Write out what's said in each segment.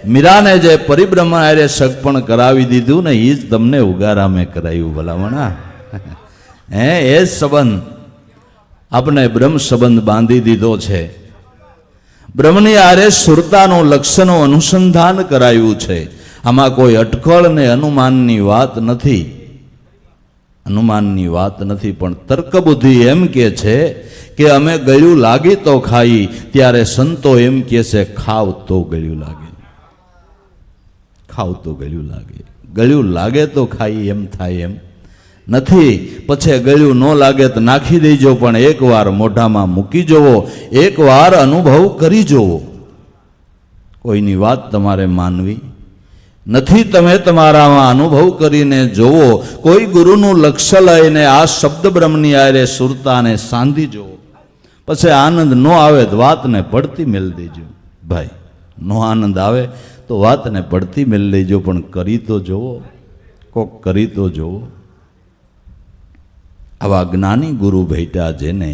મીરાને જે પરિબ્રહ્મ આરે સગપણ કરાવી દીધું ને એ જ તમને ઉગારા મેં કરાવ્યું ભલામણા. હે એ જ સંબંધ આપણે બ્રહ્મ સંબંધ બાંધી દીધો છે. બ્રહ્મની આરે સુરતાનું લક્ષણનું અનુસંધાન કરાયું છે. આમાં કોઈ અટકળ ને અનુમાનની વાત નથી, અનુમાનની વાત નથી. પણ તર્ક બુદ્ધિ એમ કે છે કે અમે ગળ્યું લાગી તો ખાઈ, ત્યારે સંતો એમ કે છે ખાવ તો ગળ્યું લાગે, ખાવ તો ગળ્યું લાગે. ગળ્યું લાગે તો ખાઈ એમ થાય એમ નથી. પછી ગળ્યું ન લાગે તો નાખી દેજો, પણ એકવાર મોઢામાં મૂકી જોવો, એકવાર અનુભવ કરી જોવો. કોઈની વાત તમારે માનવી નથી, તમે તમારામાં અનુભવ કરીને જોવો. કોઈ ગુરુનું લક્ષ્ય લઈને આ શબ્દ બ્રહ્મની આરે સુરતાને સાંધી જોવો. પછી આનંદ ન આવે તો વાતને પડતી મેળ દેજો ભાઈ. નો આનંદ આવે તો વાતને પડતી મેળ લેજો, પણ કરી તો જોવો, કોક કરી તો જોવો. આવા જ્ઞાની ગુરુ ભેટા જેને,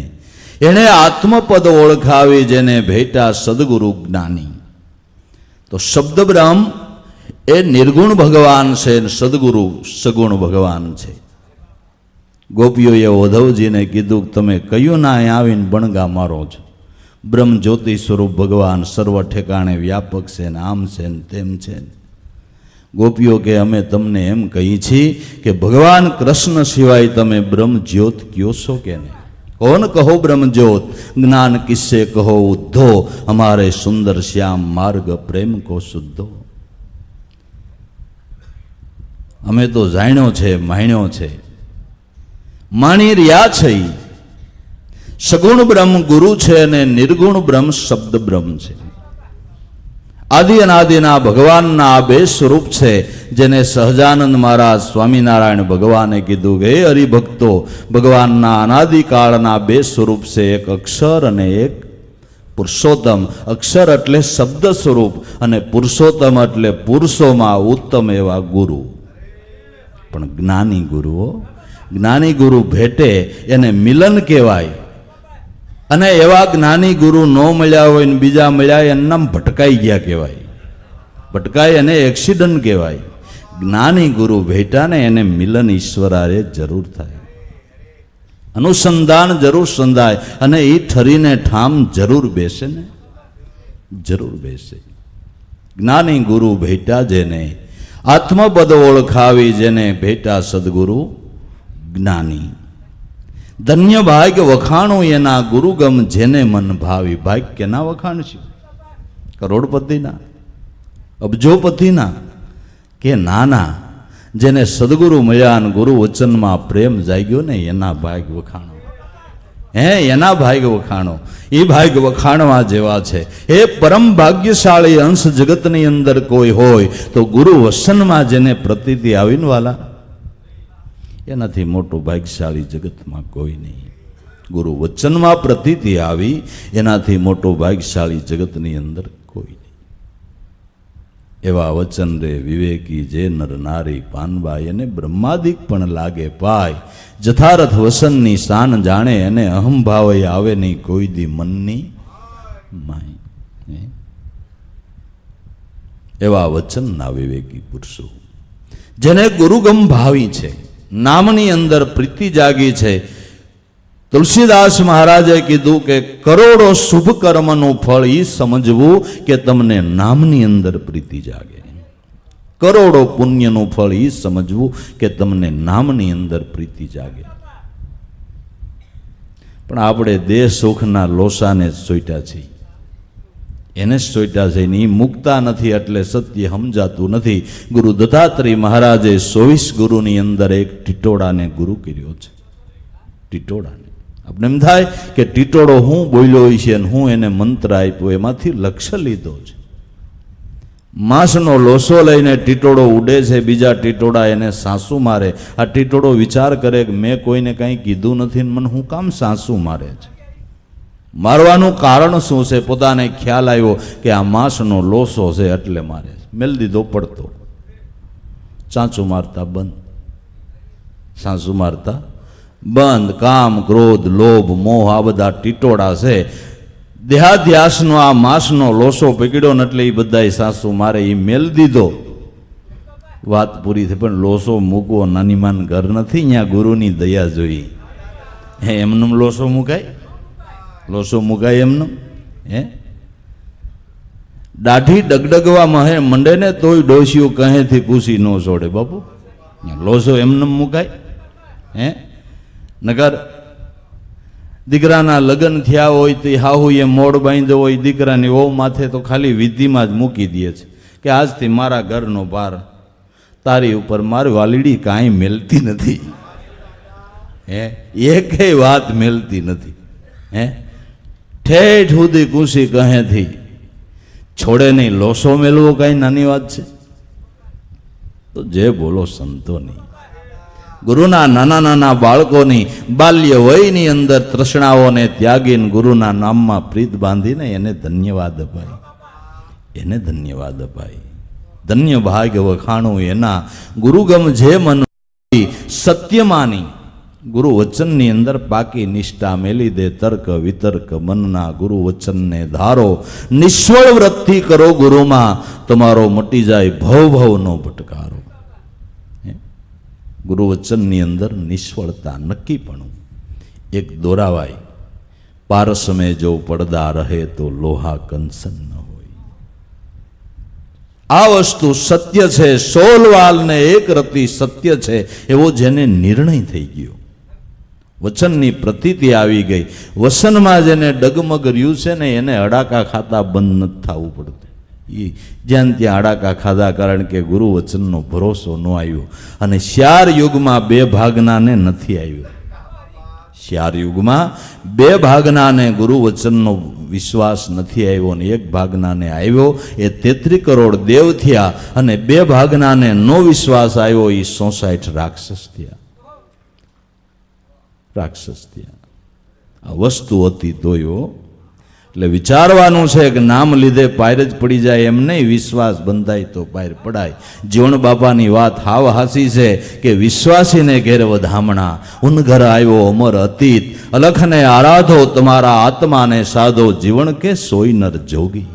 એણે આત્મપદ ઓળખાવી જેને ભેટા સદગુરુ જ્ઞાની. તો શબ્દ બ્રહ્મ એ નિર્ગુણ ભગવાન છે, સદગુરુ સગુણ ભગવાન છે. ગોપીઓએ ઉદ્ધવજીને કીધું તમે કયું ના અહીં આવીને બણગા મારો છો? બ્રહ્મ જ્યોતિ સ્વરૂપ ભગવાન સર્વ ઠેકાણે વ્યાપક છે ને આમ છે ને તેમ છે. ગોપીઓ કે અમે તમને એમ કહી છીએ કે ભગવાન કૃષ્ણ સિવાય તમે બ્રહ્મ જ્યોત કયો છો કે નહીં? કોણ કહો બ્રહ્મ જ્યોત, જ્ઞાન કિસ્સે કહો ઉદ્ધો, અમારે સુંદર શ્યામ માર્ગ પ્રેમ કો શુદ્ધો. અમે તો જાણ્યો છે, માણ્યો છે, માણી રહ્યા છે. સગુણ બ્રહ્મ ગુરુ છે અને નિર્ગુણ બ્રહ્મ શબ્દ બ્રહ્મ છે. આદિ અનાદિના ભગવાનના આ બે સ્વરૂપ છે, જેને સહજાનંદ મહારાજ સ્વામિનારાયણ ભગવાને કીધું કે હે હરિભક્તો, ભગવાનના અનાદિકાળના બે સ્વરૂપ છે, એક અક્ષર અને એક પુરુષોત્તમ. અક્ષર એટલે શબ્દ સ્વરૂપ અને પુરુષોત્તમ એટલે પુરુષોમાં ઉત્તમ એવા ગુરુ. પણ જ્ઞાની ગુરુઓ, જ્ઞાની ગુરુ ભેટે એને મિલન કહેવાય. અને એવા જ્ઞાની ગુરુ ન મળ્યા હોય ને બીજા મળ્યા એનું નામ ભટકાઈ ગયા કહેવાય. ભટકાય એને એક્સિડન્ટ કહેવાય. જ્ઞાની ગુરુ ભેટાને એને મિલન ઈશ્વરારે જરૂર થાય, અનુસંધાન જરૂર સંધાય, અને એ ઠરીને ઠામ જરૂર બેસે ને, જરૂર બેસે. જ્ઞાની ગુરુ ભેટા જેને, આત્મપદ ઓળખાવી જેને ભેટા સદગુરુ જ્ઞાની. ધન્ય ભાગ્ય વખાણું એના ગુરુગમ જેને મન ભાવી. ભાગ્ય કેના વખાણ છે? કરોડપતિના, અબજોપતિના કે નાના? જેને સદગુરુ મળ્યા અને ગુરુ વચનમાં પ્રેમ જાગ્યો ને એના ભાગ્ય વખાણો. હે એના ભાગ્ય વખાણો. એ ભાગ્ય વખાણવા જેવા છે. એ પરમ ભાગ્યશાળી અંશ જગતની અંદર કોઈ હોય તો ગુરુ વસનમાં જેને પ્રતીતિ આવીને વાલા, એનાથી મોટું ભાગ્યશાળી જગતમાં કોઈ નહીં. ગુરુ વચનમાં પ્રતીતિ આવી એનાથી મોટું ભાગ્યશાળી જગતની અંદર કોઈ નહીં. એવા વચન રે વિવેકી જે નર નારી પાનબાઈ, એને બ્રહ્માદિક પણ લાગે પાય. જથારથ વસનની શાન જાણે, એને અહંભાવે આવે નહીં કોઈ દી મનની માય. એવા વચનના વિવેકી પુરુષો જેને ગુરુગમ ભાવી છે, નામની અંદર પ્રીતિ જાગી છે. તુલસીદાસ મહારાજે કીધું કે કરોડો શુભ કર્મનું ફળ એ સમજવું કે તમને નામની અંદર પ્રીતિ જાગે. કરોડો પુણ્યનું ફળ એ સમજવું કે તમને નામની અંદર પ્રીતિ જાગે. પણ આપણે દેહ સુખના લોસાને જ સોટ્યા છીએ, એને જ સોટ્યા છે ને એ મુકતા નથી, એટલે સત્ય સમજાતું નથી. ગુરુ દત્તાત્રેય મહારાજે 24 ગુરુની અંદર એક ટીટોડાને ગુરુ કર્યો છે. ટીટોડાને આપણે એમ થાય કે ટીટોડો હું બોલ્યો છે અને હું એને મંત્ર આપ્યો, એમાંથી લક્ષ્ય લીધો છે. માંસનો લોસો લઈને ટીટોડો ઉડે છે, બીજા ટીટોડા એને સાસુ મારે. આ ટીટોડો વિચાર કરે કે મેં કોઈને કંઈ કીધું નથી, મને હું કામ સાસુ મારે છે? મારવાનું કારણ શું છે? પોતાને ખ્યાલ આવ્યો કે આ માંસનો લોસો છે એટલે મારે. મેલ દીધો પડતો. ચાંચું મારતા બંધ, સાસુ મારતા બંધ. કામ, ક્રોધ, લોભ, મોહ આ બધા ટીટોડા છે. દેહાધ્યાસનો આ માંસનો લોસો પકડ્યો ને એટલે એ બધા સાસુ મારે એ મેલ દીધો. વાત પૂરી થઈ. પણ લોસો મૂકવો નાનીમાન ઘર નથી, અહીંયા ગુરુની દયા જોઈ. હે એમનું લોસો મુકાય? લોસો મુકાય એમનું? હે દાઢી ડગડગવા મહે મંડે ને તોય ડોસીઓ કહેથી પૂછી ન છોડે. બાપુ લોસો એમને મુકાય? હે નગર દીકરાના લગ્ન થયા હોય તો હાહુ એ મોડ બાંધ્યો હોય દીકરાની વહુ માથે તો ખાલી વિધિમાં જ મૂકી દે છે કે આજથી મારા ઘરનો ભાર તારી ઉપર મારી વાલીડી કાંઈ મેલતી નથી. હે એકેય વાત મેલતી નથી. હે ઠેઠ સુધી કુશી કહેથી છોડે નહીં. લોસો મેલવો કાંઈ નાની વાત છે? તો જે બોલો સંતોની. ગુરુના નાના નાના બાળકોની બાલ્ય વયની અંદર તૃષ્ણાઓને ત્યાગીને ગુરુના નામમાં પ્રીત બાંધીને એને ધન્યવાદ અપાય. એને ધન્યવાદ અપાય. ધન્ય ભાગ્ય વખાણું એના ગુરુગમ જે મન સત્યમાની. ગુરુ વચનની અંદર પાકી નિષ્ઠા મેલી દે તર્ક વિતર્ક મનના ગુરુ વચનને ધારો. નિષ્ફળ વૃત્તિ કરો ગુરુમાં, તમારો મટી જાય ભવ ભવનો ભટકારો. ગુરુ વચનની અંદર નિષ્ફળતા નક્કીપણું. એક દોરાવાય પારસમે જો પડદા રહે તો લોહા કંસન ન હોય. આ વસ્તુ સત્ય છે. 16 વાલને એક રતિ સત્ય છે એવો જેને નિર્ણય થઈ ગયો, વચનની પ્રતીતિ આવી ગઈ, વસનમાં જેને ડગમગ રહ્યું છે ને એને અડાકા ખાતા બંધ નથી થવું પડતું. એ જ્યાં ત્યાં અડાકા ખાધા, કારણ કે ગુરુ વચનનો ભરોસો ન આવ્યો. અને શ્યાર યુગમાં 2 ભાગનાને નથી આવ્યો. શ્યાર યુગમાં 2 ભાગનાને ગુરુ વચનનો વિશ્વાસ નથી આવ્યો ને 1 ભાગનાને આવ્યો. એ 33 કરોડ દેવ થયા અને 2 ભાગનાને નો વિશ્વાસ આવ્યો. એ 66 રાક્ષસ થયા. રાક્ષસ થયા. આ વસ્તુ હતી તોયો. એટલે વિચારવાનું છે કે નામ લીધે પાયર જ પડી જાય એમ નહીં, વિશ્વાસ બંધાય તો પાયર પડાય. જીવણ બાપાની વાત હાવ હાસી છે કે વિશ્વાસીને ઘેર વધામણા, ઉનઘર આવ્યો અમર અતીત, અલખને આરાધો તમારા આત્માને સાધો, જીવણ કે સોઈ નર જોગી.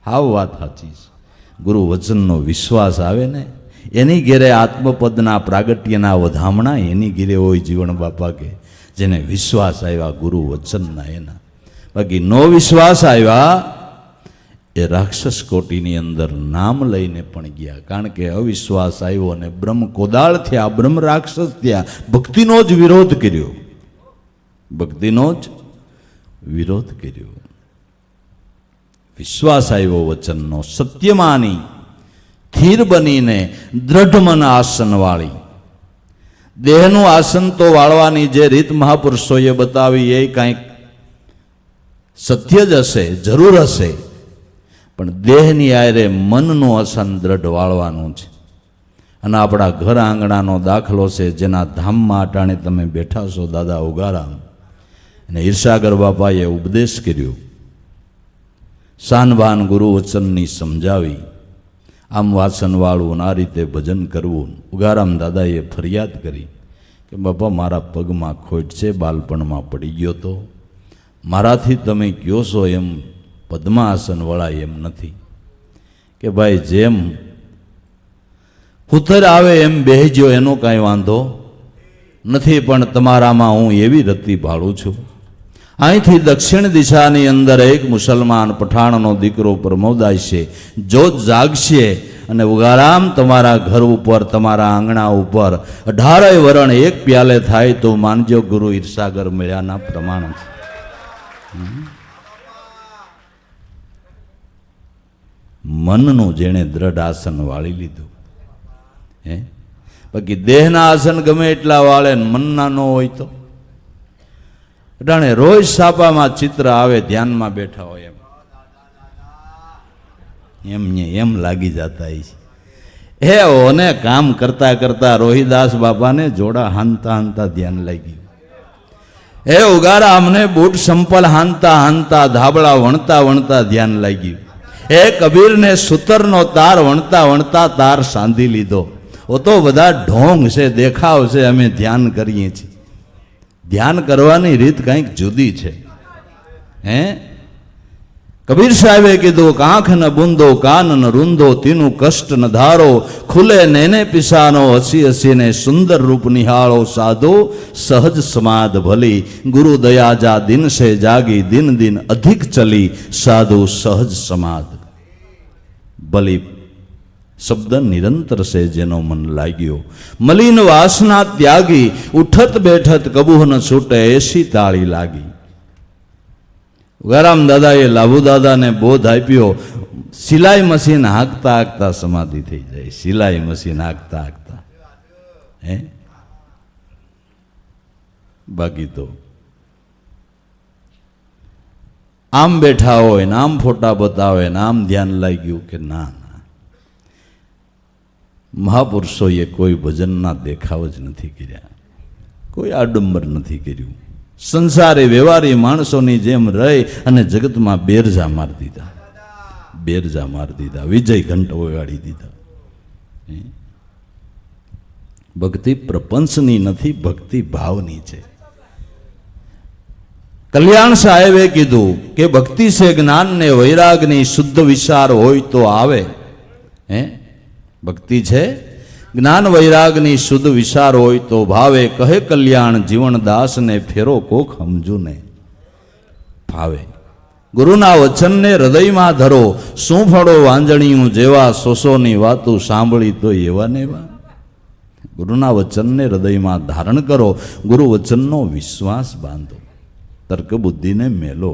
હાવ વાત સાચી છે. ગુરુ વચનનો વિશ્વાસ આવે ને એની ઘેરે આત્મપદના પ્રાગટ્યના વધામણા એની ઘેરે હોય. જીવણ બાપા કે જેને વિશ્વાસ આવ્યા ગુરુ વચનના એના. બાકી નો વિશ્વાસ આવ્યા એ રાક્ષસ કોટીની અંદર નામ લઈને પણ ગયા. કારણ કે અવિશ્વાસ આવ્યો અને બ્રહ્મ કોદાળ થયા, બ્રહ્મ રાક્ષસ થયા. ભક્તિનો જ વિરોધ કર્યો. ભક્તિનો જ વિરોધ કર્યો. વિશ્વાસ આવ્યો વચનનો. સત્યમાની સ્થિર બનીને દ્રઢ મન આસન વાળી. દેહનું આસન તો વાળવાની જે રીત મહાપુરુષોએ બતાવી એ કાંઈક સત્ય જ હશે, જરૂર હશે, પણ દેહની આયરે મનનું આસન દ્રઢ વાળવાનું છે. અને આપણા ઘર આંગણાનો દાખલો છે, જેના ધામમાં અટાણે તમે બેઠા છો દાદા ઉગારામ, અને ઈર્ષાગર બાપાએ ઉપદેશ કર્યો, શાનભાન ગુરુ વચનની સમજાવી, આમ વાસનવાળું આ રીતે ભજન કરવું. ઉગારામ દાદાએ ફરિયાદ કરી કે બાપા મારા પગમાં ખોટ છે, બાળપણમાં પડી ગયો તો, મારાથી તમે કહો છો એમ પદ્માસન વળાય એમ નથી. કે ભાઈ જેમ પુત્ર આવે એમ બેહજો, એનો કાંઈ વાંધો નથી, પણ તમારામાં હું એવી રતિ ભાળું છું. અહીંથી દક્ષિણ દિશાની અંદર એક મુસલમાન પઠાણનો દીકરો પ્રમોદાય છે. જો જાગશે અને ઉગારામ તમારા ઘર ઉપર, તમારા આંગણા ઉપર 18 વરણ એક પ્યાલે થાય તો માનજો ગુરુ ઈર્ષાગર મળ્યાના પ્રમાણ છે. મનનું જેણે દ્રઢ આસન વાળી લીધું. હે બાકી દેહના આસન ગમે એટલા વાળે, મનના ન હોય તો અટાણે રોજ સાપામાં ચિત્ર આવે, ધ્યાનમાં બેઠા હોય એમ લાગી જતા હે. ઓને કામ કરતા કરતા રોહિદાસ બાપાને જોડા હાંતા હાંતા ધ્યાન લાગ્યું. હે ઉગારા અમને બૂટ સંપલ હાંતા હાંતા, ધાબળા વણતા વણતા ધ્યાન લાગ્યું. હે કબીરને સૂતરનો તાર વણતા વણતા તાર સાંધી લીધો. ઓ તો બધા ઢોંગ છે, દેખાવ છે, અમે ધ્યાન કરીએ છીએ. ધ્યાન કરવાની રીત કંઈક જુદી છે. હે કબીર સાહેબે કીધું કે આંખ ન બૂંદો કાન ન રૂંધો તીનું કષ્ટ ન ધારો ખુલે નેને પિસાનો હસી હસીને સુંદર રૂપ નિહાળો સાધુ સહજ સમાદ ભલી ગુરુ દયાજા દિન સે જાગી દિન દિન અધિક ચલી સાધુ સહજ સમાદ ભલી શબ્દ નિરંતર છે જેનો મન લાગ્યો મલિન વાસના ત્યાગી ઉઠત બેઠત કબૂહ ન છૂટે એસી તાળી લાગી. ગરામ દાદાએ લાભુ દાદાને બોધ આપ્યો, સિલાઈ મશીન હાંકતા હાંકતા સમાધિ થઈ જાય. સિલાઈ મશીન હાંકતા હાંકતા હે બાકી તો આમ બેઠા હોય ને આમ ફોટા બતાવે ને આમ ધ્યાન લાગ્યું કે ના ના, મહાપુરુષોએ કોઈ ભજનના દેખાવ જ નથી કર્યા, કોઈ આડંબર નથી કર્યું. સંસારી વ્યવહારી માણસોની જેમ રહી અને જગતમાં બેરજા મારી દીધા, બેરજા મારી દીધા, વિજય ઘંટ વગાડી દીધા. ભક્તિ પ્રપંચની નથી, ભક્તિ ભાવની છે. કલ્યાણ સાહેબે કીધું કે ભક્તિ છે જ્ઞાન ને વૈરાગની શુદ્ધ વિચાર હોય તો આવે. ભક્તિ છે જ્ઞાન વૈરાગની શુદ્ધ વિચાર હોય તો ભાવે. કહે કલ્યાણ જીવનદાસ ને ફેરો કોક સમજુ ને ભાવે. ગુરુના વચનને હૃદયમાં ધરો, શું ફળો વાંજણીયું જેવા સોસોની વાતું સાંભળી તો એવા ને એવા. ગુરુના વચનને હૃદયમાં ધારણ કરો, ગુરુ વચનનો વિશ્વાસ બાંધો. તર્ક બુદ્ધિને મેલો,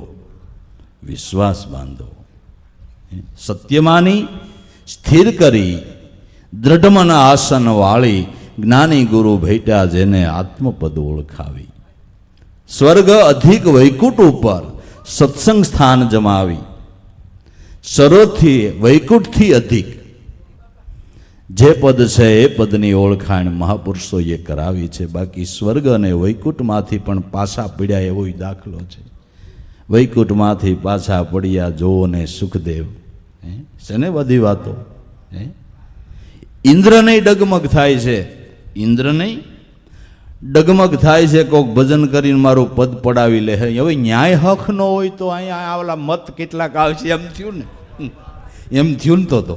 વિશ્વાસ બાંધો. સત્યમાની સ્થિર કરી દ્રઢમન આસન વાળી જ્ઞાની ગુરુ ભેટ્યા જેને આત્મપદ ઓળખાવી. સ્વર્ગ અધિક વૈકુંઠ ઉપર સત્સંગ સ્થાન જમાવી. સરોથી વૈકુંઠથી અધિક જે પદ છે એ પદની ઓળખાણ મહાપુરુષોએ કરાવી છે. બાકી સ્વર્ગ અને વૈકુંઠમાંથી પણ પાછા પડ્યા એવો દાખલો છે. વૈકુંઠમાંથી પાછા પડ્યા જો ને સુખદેવ છે ને બધી વાતો. ઇન્દ્ર નહીં ડગમગ થાય છે, ઇન્દ્ર નહીં ડગમગ થાય છે. કોઈક ભજન કરીને મારું પદ પડાવી લે. હવે ન્યાય હક ન હોય તો અહીંયા આવલા મત કેટલાક આવશે એમ થયું ને, એમ થયું ને તો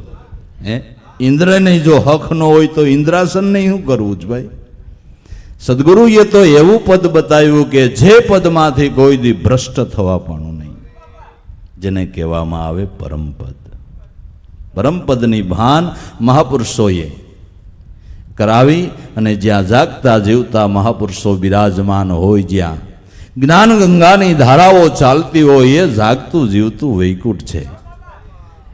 ઇન્દ્રને જો હક ન હોય તો ઇન્દ્રાસન નહીં શું કરવું જ ભાઈ. સદગુરુએ તો એવું પદ બતાવ્યું કે જે પદમાંથી કોઈ દી ભ્રષ્ટ થવા પણ નહીં, જેને કહેવામાં આવે પરમપદ. પરમપદની ભાન મહાપુરુષોએ કરાવી અને જ્યાં જાગતા જીવતા મહાપુરુષો બિરાજમાન હોય, જ્યાં જ્ઞાન ગંગાની ધારાઓ ચાલતી હોય, એ જાગતું જીવતું વૈકુંઠ છે.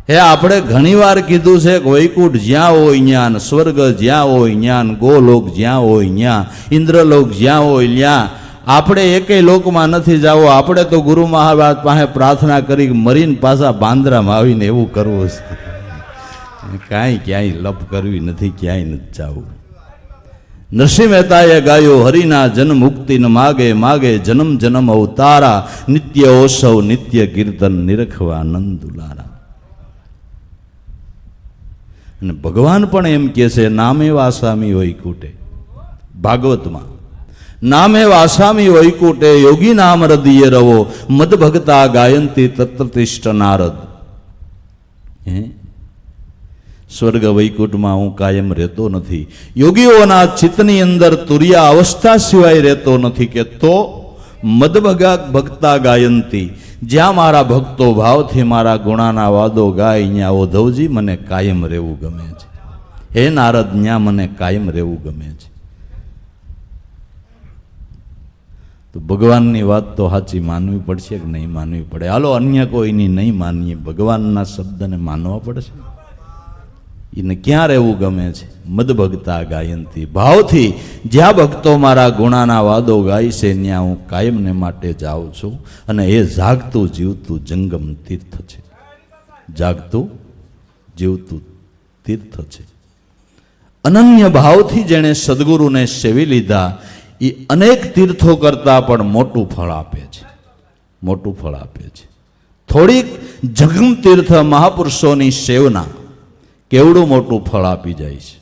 હે આપણે ઘણીવાર કીધું છે કે વૈકુંઠ જ્યાં હોય જ્ઞાન, સ્વર્ગ જ્યાં હોય જ્ઞાન, ગોલોક જ્યાં હોય જ્યાં, ઇન્દ્રલોક જ્યાં હોય ત્યાં. આપણે એકેય લોકમાં નથી જાવો. આપણે તો ગુરુ મહારાજ પાસે પ્રાર્થના કરી મરીને પાછા બાંદ્રામાં આવીને એવું કરવું છે. કાંઈ ક્યાંય લપ કરવી નથી, ક્યાંય નથી જવું. નરસિંહ મહેતાએ ગાયું, હરિના જન્મ મુક્તિ ન માગે માગે જન્મ જન્મ અવતારા, નિત્ય ઓસવ નિત્ય કીર્તન નિરખવા આનંદ દુલારા. અને ભગવાન પણ એમ કહે છે, નામે વાસામી વૈકુંઠે. ભાગવતમાં નામે વાસામી વૈકુંઠે યોગી નામ હૃદય રવો, મદ ભગતા ગાયંતી તત્ર તિષ્ઠ નારદ. સ્વર્ગ વૈકુંઠમાં હું કાયમ રહેતો નથી. યોગીઓના ચિત્તની અંદર તુર્યા અવસ્થા સિવાય રહેતો નથી. કે તો મદ ભગતા ગાયંતી, જ્યાં મારા ભક્તો ભાવથી મારા ગુણાના વાદો ગાય, અહીંયા ઓધવજી મને કાયમ રહેવું ગમે છે. હે નારદ, ત્યાં મને કાયમ રહેવું ગમે છે. તો ભગવાનની વાત તો સાચી માનવી પડશે કે નહીં માનવી પડે? હાલો અન્ય કોઈની નહીં માનીએ, ભગવાનના શબ્દને માનવા પડશે. એને ક્યાં રહેવું ગમે છે? મદભગતા ગાયંતી, ભાવથી જ્યાં ભક્તો મારા ગુણાના વાદો ગાય છે ત્યાં હું કાયમને માટે જાઉં છું. અને એ જાગતું જીવતું જંગમ તીર્થ છે. જાગતું જીવતું તીર્થ છે. અનન્ય ભાવથી જેણે સદગુરુને સેવી લીધા, એ અનેક તીર્થો કરતાં પણ મોટું ફળ આપે છે, મોટું ફળ આપે છે. થોડીક જગમ તીર્થ મહાપુરુષોની સેવના કેવડું મોટું ફળ આપી જાય છે.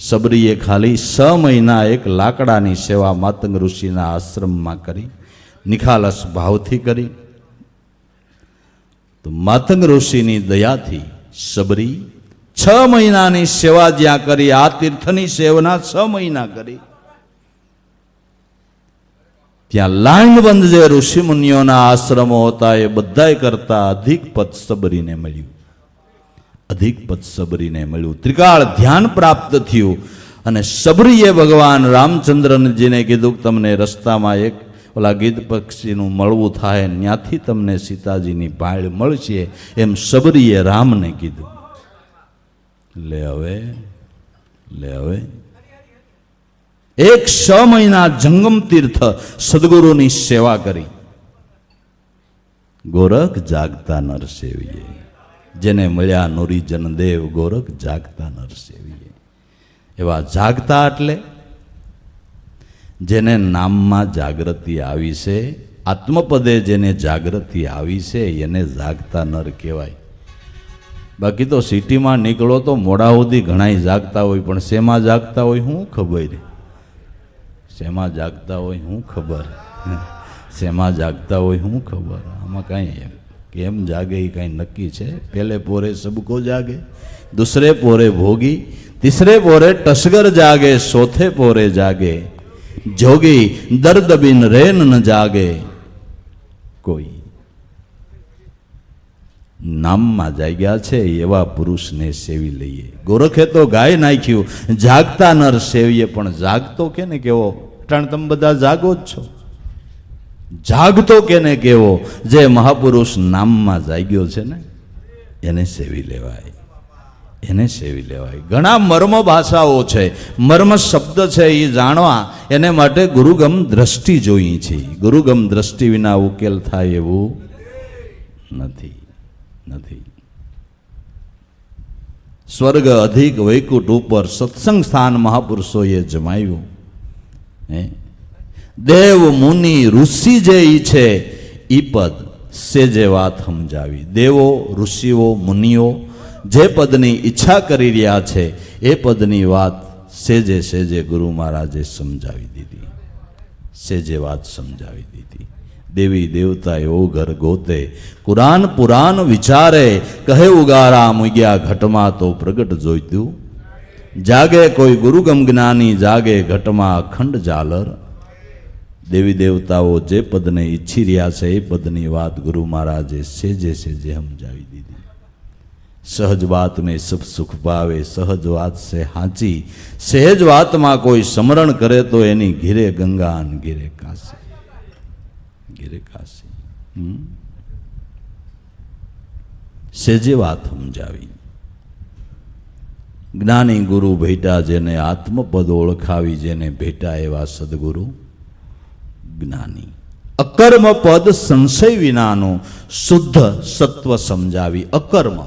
સબરીએ ખાલી 6 મહિના એક લાકડાની સેવા માતંગ ઋષિના આશ્રમમાં કરી, નિખાલસ ભાવથી કરી. તો માતંગ ઋષિની દયાથી સબરી 6 મહિનાની સેવા જ્યાં કરી, આ તીર્થની સેવના 6 મહિના કરી, ત્યાં લાઈનબંધ જે ઋષિ મુનિઓના આશ્રમો હતા એ બધાય કરતા અધિક પદ સબરીને મળ્યું, અધિક પદ સબરીને મળ્યું. ત્રિકાળ ધ્યાન પ્રાપ્ત થયું અને સબરીએ ભગવાન રામચંદ્રજીને કીધું કે તમને રસ્તામાં એક ઓલા ગીધ પક્ષીનું મળવું થાય, ત્યાંથી તમને સીતાજીની ભાળ મળશે, એમ સબરીએ રામને કીધું. લે હવે 6 મહિના જંગમ તીર્થ સદગુરુની સેવા કરી. ગોરખ જાગતા નર સેવીએ, જેને મળ્યા નુરી જનદેવ, ગોરખ જાગતા નર સેવીએ. એવા જાગતા એટલે જેને નામમાં જાગૃતિ આવી છે, આત્મપદે જેને જાગૃતિ આવી છે એને જાગતા નર કહેવાય. બાકી તો સિટીમાં નીકળો તો મોડા સુધી ઘણાય જાગતા હોય, પણ શેમાં જાગતા હોય શું ખબર, શેમાં જાગતા હોય શું ખબર, શેમાં જાગતા હોય શું ખબર. આમાં કાંઈ કેમ જાગે એ કાંઈ નક્કી છે? પહેલે પોરે સબકો જાગે, દૂસરે પોરે ભોગી, तीसरे पोरे टसगर जागे, चौथे पोरे जागे जोगी, दर्द बिन रेन न जागे कोई. नाम में जाग्या छे एवा पुरुष ने सेवी लईए. गोरखे तो गाय नाख्यु, जागता नर सेवीए. पण जागतो केने केवो? टाण तम बधा जागो ज छो. जागतो केने केवो? जे महापुरुष नाम में जाग्यो छे ने एने सेवी लेवाय, એને સેવી લેવાય. ઘણા મર્મ ભાષાઓ છે, મર્મ શબ્દ છે, એ જાણવા એને માટે ગુરુગમ દ્રષ્ટિ જોઈએ છે. ગુરુગમ દ્રષ્ટિ વિના ઉકેલ થાય એવું નથી. સ્વર્ગ અધિક વૈકુંઠ ઉપર સત્સંગ સ્થાન મહાપુરુષોએ જમાવ્યું. દેવ મુનિ ઋષિ જે ઈ છે ઈ પદ સેજે વાત સમજાવી. દેવો ઋષિઓ મુનિઓ જે પદની ઈચ્છા કરી રહ્યા છે એ પદની વાત સેજે સેજે ગુરુ મહારાજે સમજાવી દીધી, સેજે વાત સમજાવી દીધી. દેવી દેવતા એવો ઘર ગોતે, કુરાન પુરાણ વિચારે, કહે ઉગારા મુગ્યા ઘટમાં તો પ્રગટ જોઈતું. જાગે કોઈ ગુરુગમ જ્ઞાની, જાગે ઘટમાં અખંડ ઝાલર. દેવી દેવતાઓ જે પદને ઈચ્છી રહ્યા છે એ પદની વાત ગુરુ મહારાજે સેજે સેજે સમજાવી દીધી. सहज बात में सब सुख पावे, सहज बात से हाची. सहज बात में कोई स्मरण करे तो एनी घिरे गंगा न घिरे काशी, घिरे काशी. सेजे बात समझावी. ज्ञानी गुरु भेटा जेने आत्मपद ओळखावी, जेने भेटा एवा सदगुरु ज्ञानी. अकर्म पद संशय विनानो शुद्ध सत्व समझावी. अकर्म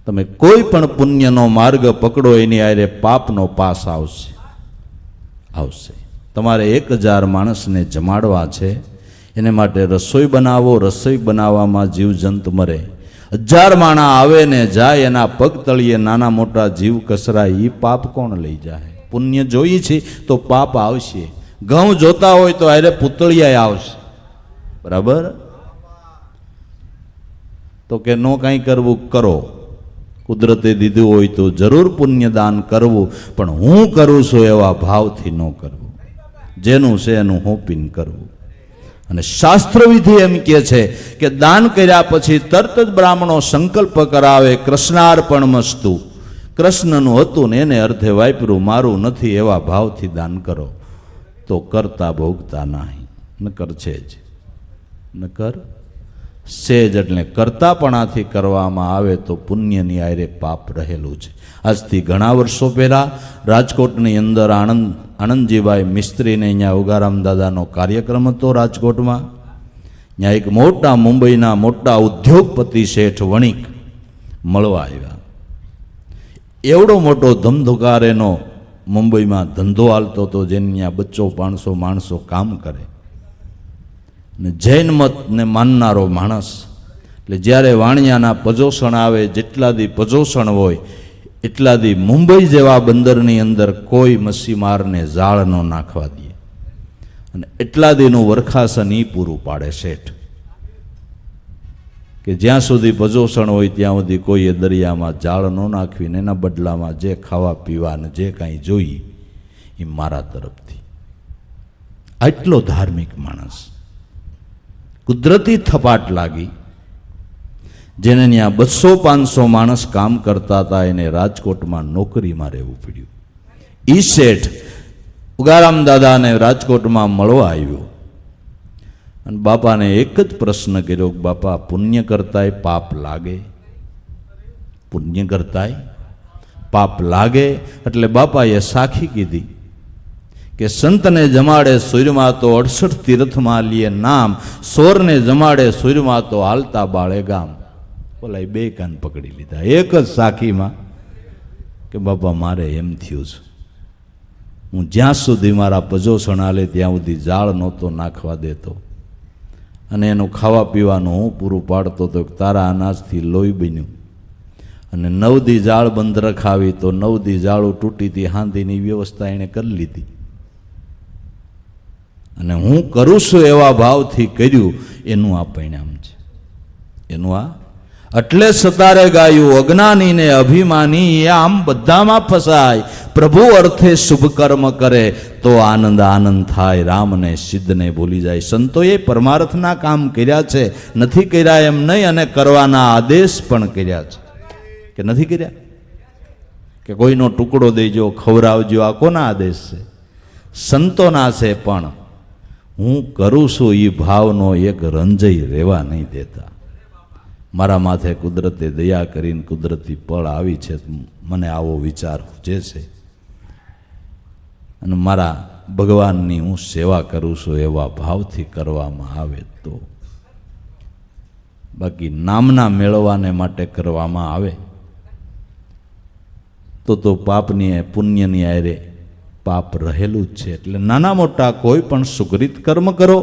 તમે કોઈ પણ પુણ્યનો માર્ગ પકડો એની આરે પાપનો પાસ આવશે. તમારે 1000 માણસને જમાડવા છે, એને માટે રસોઈ બનાવો, રસોઈ બનાવવામાં જીવજંત મરે. 1000 માણા આવે ને જાય, એના પગ તળિયે નાના મોટા જીવ કસરાય, એ પાપ કોણ લઈ જાય? પુણ્ય જોઈએ છે તો પાપ આવશે. ઘઉં જોતા હોય તો આરે પૂતળિયા આવશે, બરાબર? તો કે નો કાંઈ કરવું કરો, કુદરતે દીધું હોય તો જરૂર પુણ્યદાન કરવું, પણ હું કરું છું એવા ભાવથી ન કરવું, જેનું છે એનું હોપીને કરવું. અને શાસ્ત્રવિધિ એમ કહે છે કે દાન કર્યા પછી તરત જ બ્રાહ્મણો સંકલ્પ કરાવે, કૃષ્ણાર્પણ મસ્તુ, કૃષ્ણનું હતું ને એને અર્થે વાપર્યું, મારું નથી, એવા ભાવથી દાન કરો તો કરતા ભોગતા નહીં. નકર છે જ, નકર સેજ એટલે કરતાપણાથી કરવામાં આવે તો પુણ્યની આરે પાપ રહેલું છે. આજથી ઘણા વર્ષો પહેલાં રાજકોટની અંદર આનંદજીભાઈ મિસ્ત્રીને અહીંયા ઉગારામ દાદાનો કાર્યક્રમ હતો રાજકોટમાં. ત્યાં એક મોટા મુંબઈના મોટા ઉદ્યોગપતિ શેઠ વણિક મળવા આવ્યા. એવડો મોટો ધમધુકાર એનો મુંબઈમાં ધંધો હાલતો હતો, જેને ત્યાં 200-500 માણસો કામ કરે. ને જૈન મતને માનનારો માણસ. એટલે જ્યારે વાણિયાના પજોષણ આવે, જેટલા દી પજોષણ હોય એટલા દી મુંબઈ જેવા બંદરની અંદર કોઈ મચ્છીમારને જાળ ન નાખવા દે, અને એટલા દીનું વરખાસન એ પૂરું પાડે શેઠ. કે જ્યાં સુધી પ્રજોષણ હોય ત્યાં સુધી કોઈએ દરિયામાં જાળ ન નાખવીને એના બદલામાં જે ખાવા પીવા અને જે કાંઈ જોઈએ એ મારા તરફથી. આટલો ધાર્મિક માણસ. કુદરતી થપાટ લાગી. જેને ત્યાં 200-500 માણસ કામ કરતા હતા એને રાજકોટમાં નોકરીમાં રહેવું પડ્યું. ઈ શેઠ ઉગારામ દાદાને રાજકોટમાં મળવા આવ્યો અને બાપાને એક જ પ્રશ્ન કર્યો, બાપા પુણ્ય કરતાય પાપ લાગે? પુણ્ય કરતાય પાપ લાગે? એટલે બાપાએ સાખી કીધી કે સંતને જમાડે સૂર્યમાં તો 68 તીર્થમાં લીએ નામ, સોરને જમાડે સૂર્યમાં તો હાલતા બાળે ગામ. બોલાય બે કાન પકડી લીધા એક જ સાખીમાં કે બાપા મારે એમ થયું છે, હું જ્યાં સુધી મારા પ્રજોષણ હાલે ત્યાં સુધી જાળ નહોતો નાખવા દેતો અને એનું ખાવા પીવાનું હું પૂરું પાડતો તો તારા અનાજથી લોહી બન્યું અને 9 દી જાળ બંધ રખાવી તો 9 દી જાળું તૂટીથી હાંધીની વ્યવસ્થા એણે કરી લીધી અને હું કરું છું એવા ભાવથી કર્યું, એનું આ પરિણામ છે. એનું આ એટલે સતારે ગાયું અજ્ઞાની ને અભિમાની એ આમ બધામાં ફસાય, પ્રભુ અર્થે શુભ કર્મ કરે તો આનંદ આનંદ થાય, રામને સિદ્ધને ભૂલી જાય. સંતોએ પરમાર્થના કામ કર્યા છે, નથી કર્યા એમ નહીં, અને કરવાના આદેશ પણ કર્યા છે કે નથી કર્યા? કે કોઈનો ટુકડો દેજો, ખવડાવજો, આ કોના આદેશ છે? સંતોના છે. પણ હું કરું છું એ ભાવનો એક રંજય રહેવા નહીં દેતા. મારા માથે કુદરતે દયા કરીને કુદરતી પળ આવી છે, મને આવો વિચાર જે છે અને મારા ભગવાનની હું સેવા કરું છું એવા ભાવથી કરવામાં આવે તો. બાકી નામના મેળવવાને માટે કરવામાં આવે તો પાપની પુણ્યની આરે પાપ રહેલું જ છે. એટલે નાના મોટા કોઈ પણ સુકૃત કર્મ કરો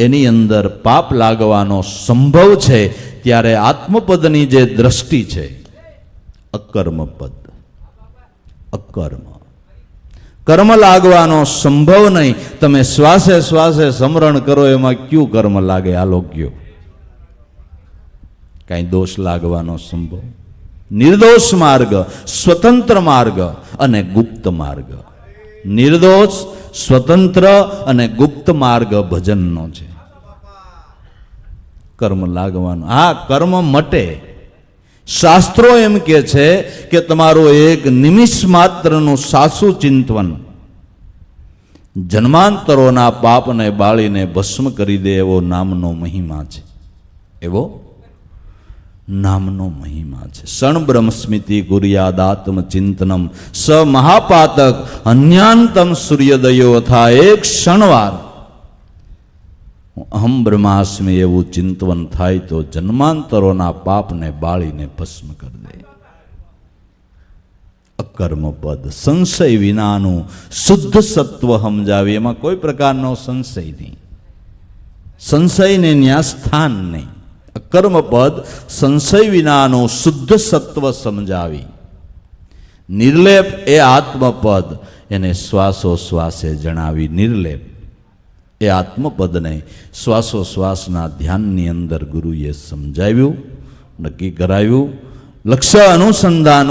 એની અંદર પાપ લાગવાનો સંભવ છે. ત્યારે આત્મપદની જે દ્રષ્ટિ છે, અકર્મ પદ, અકર્મ, કર્મ લાગવાનો સંભવ નહીં. તમે શ્વાસે શ્વાસે સ્મરણ કરો એમાં ક્યું કર્મ લાગે? આલોક્યો કાંઈ દોષ લાગવાનો સંભવ? નિર્દોષ માર્ગ, સ્વતંત્ર માર્ગ અને ગુપ્ત માર્ગ. નિર્દોષ, સ્વતંત્ર અને ગુપ્ત માર્ગ ભજનનો છે. કર્મ લાગવાનું, આ કર્મ મટે. શાસ્ત્રો એમ કે છે કે તમારું એક નિમિષ માત્રનું સાસુ ચિંતન જન્માંતરોના પાપને બાળીને ભસ્મ કરી દે એવો નામનો મહિમા છે. એવો નામનો મહિમા છે. ક્ષણ બ્રહ્મ સ્મૃતિ ગુરિયાદાત્મ ચિંતનમ સ મહાપાતક અન્યાંતમ સૂર્યોદયો થા. એક ક્ષણવાર અહમ બ્રહ્માસ્મી એવું ચિંતન થાય તો જન્માંતરોના પાપને બાળીને ભસ્મ કરી દે. અકર્મ પદ, સંશય વિનાનું શુદ્ધ સત્વ સમજાવી, એમાં કોઈ પ્રકારનો સંશય નહીં, સંશયને ન્યા સ્થાન નહીં. અકર્મ પદ સંશય વિનાનું શુદ્ધ સત્વ સમજાવી. નિર્લેપ એ આત્મપદ, એને શ્વાસોશ્વાસે જણાવી. નિર્લેપ એ આત્મપદને શ્વાસોશ્વાસના ધ્યાનની અંદર ગુરુએ સમજાવ્યું, નક્કી કરાવ્યું. લક્ષ્ય અનુસંધાન